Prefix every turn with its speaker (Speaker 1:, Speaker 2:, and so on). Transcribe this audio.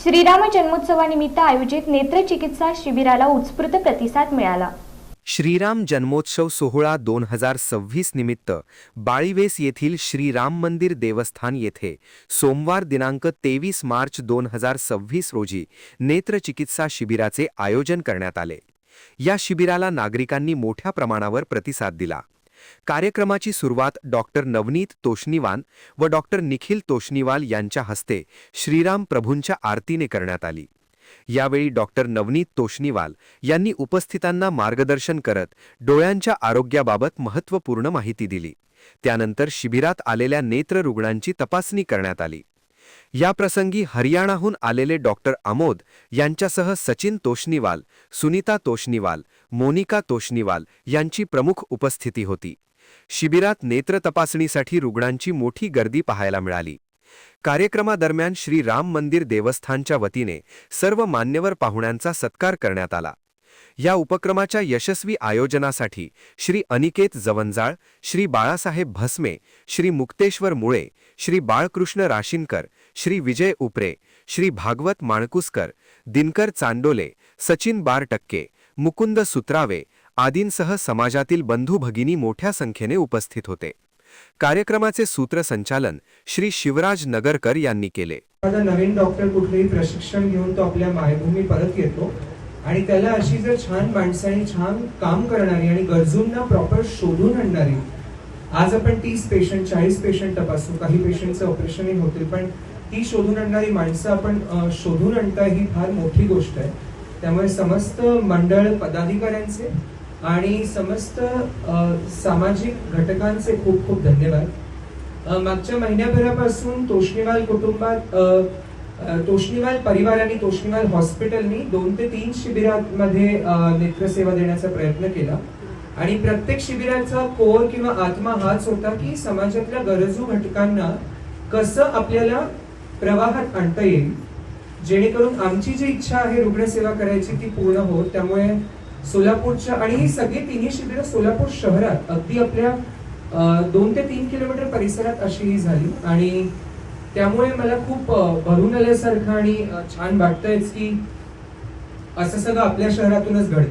Speaker 1: श्रीराम जन्मोत्सवानिमित्त आयोजित नेत्रचिकित्सा शिबिराला उत्स्फूर्त प्रतिसाद मिळाला।
Speaker 2: श्रीराम जन्मोत्सव सोहळा 2026 निमित्त बाळीवेस येथील श्रीराम मंदिर देवस्थान येथे सोमवार दिनांक 23 मार्च 2026 रोजी नेत्रचिकित्सा शिबिराचे आयोजन करण्यात आले। या शिबिराला नागरिकांनी मोठ्या प्रमाणावर प्रतिसाद दिला। कार्यक्रमाची सुरुवात डॉक्टर नवनीत तोष्णीवाल व डॉक्टर निखिल तोष्णीवाल यांच्या हस्ते श्रीराम प्रभूंच्या आरतीने करण्यात आली। यावेळी डॉक्टर नवनीत तोष्णीवाल यांनी उपस्थितांना मार्गदर्शन करत डोळ्यांच्या आरोग्याबाबत महत्त्वपूर्ण माहिती दिली। त्यानंतर शिबिरात आलेल्या नेत्र रुग्णांची तपासणी करण्यात आली। या प्रसंगी हरियाणाहून आलेले डॉक्टर आमोद यांच्यासह सचिन तोष्णीवाल, सुनीता तोष्णीवाल, मोनिका तोष्णीवाल यांची प्रमुख उपस्थिती होती। शिबिरात नेत्र तपासणीसाठी रुग्णांची मोठी गर्दी पाहायला मिळाली। कार्यक्रमादरम्यान श्री राम मंदिर देवस्थानच्या वतीने सर्व मान्यवर पाहुण्यांचा सत्कार करण्यात आला। या उपक्रमाच्या यशस्वी आयोजनासाठी श्री अनिकेत जवंजाळ, श्री बाळासाहेब भस्मे, श्री मुक्तेश्वर मुळे, श्री बाळकृष्ण राशीनकर, श्री विजय उपरे, श्री भागवत माणकुसकर, दिनकर चांडोले, सचिन बारटक्के, मुकुंद सुत्रावे आदींसह समाजातील बंधू भगिनी मोठ्या संख्येने उपस्थित होते। कार्यक्रमाचे सूत्रसंचालन श्री शिवराज नगरकर यांनी केले।
Speaker 3: नवीन डॉक्टर कुठलेही प्रशिक्षण घेऊन तो आपल्या मायभूमी परत येतो आणि त्याला अशी जर छान माणसांनी छान काम करणारी आणि गरजूंना प्रॉपर शोधून आणणारी, आज आपण 30 पेशंट 40 पेशंट तपासू, काही पेशंटचं ऑपरेशनही होते, पण ती शोधून आणणारी माणसं आपण शोधून आणता ही फार मोठी गोष्ट आहे। त्यामुळे समस्त मंडळ पदाधिकाऱ्यांचे आणि समस्त सामाजिक घटकांचे खूप खूप धन्यवाद। मागच्या महिन्याभरापासून तोष्णीवाल कुटुंबात तोष्णीवाल परिवार आणि तोष्णीवाल हॉस्पिटलनी 2 ते 3 शिबिरांमध्ये नेत्रसेवा देण्याचा प्रयत्न केला आणि प्रत्येक शिबिराचा कोर किंवा आत्मा हाच होता की समाजातल्या गरजू घटकांना कसं आपल्याला प्रवाहात आणता येईल, जेणेकरून आमची जी इच्छा आहे रुग्णसेवा करायची ती पूर्ण हो। त्यामुळे सोलापूरच्या आणि ही सगळी तिन्ही शिबिरं सोलापूर शहरात अगदी आपल्या 2 ते 3 किलोमीटर परिसरात अशीही झाली आणि त्यामुळे मला खूप भरून आल्यासारखं आणि छान वाटतंय की असं सगळं आपल्या शहरातूनच घडतं।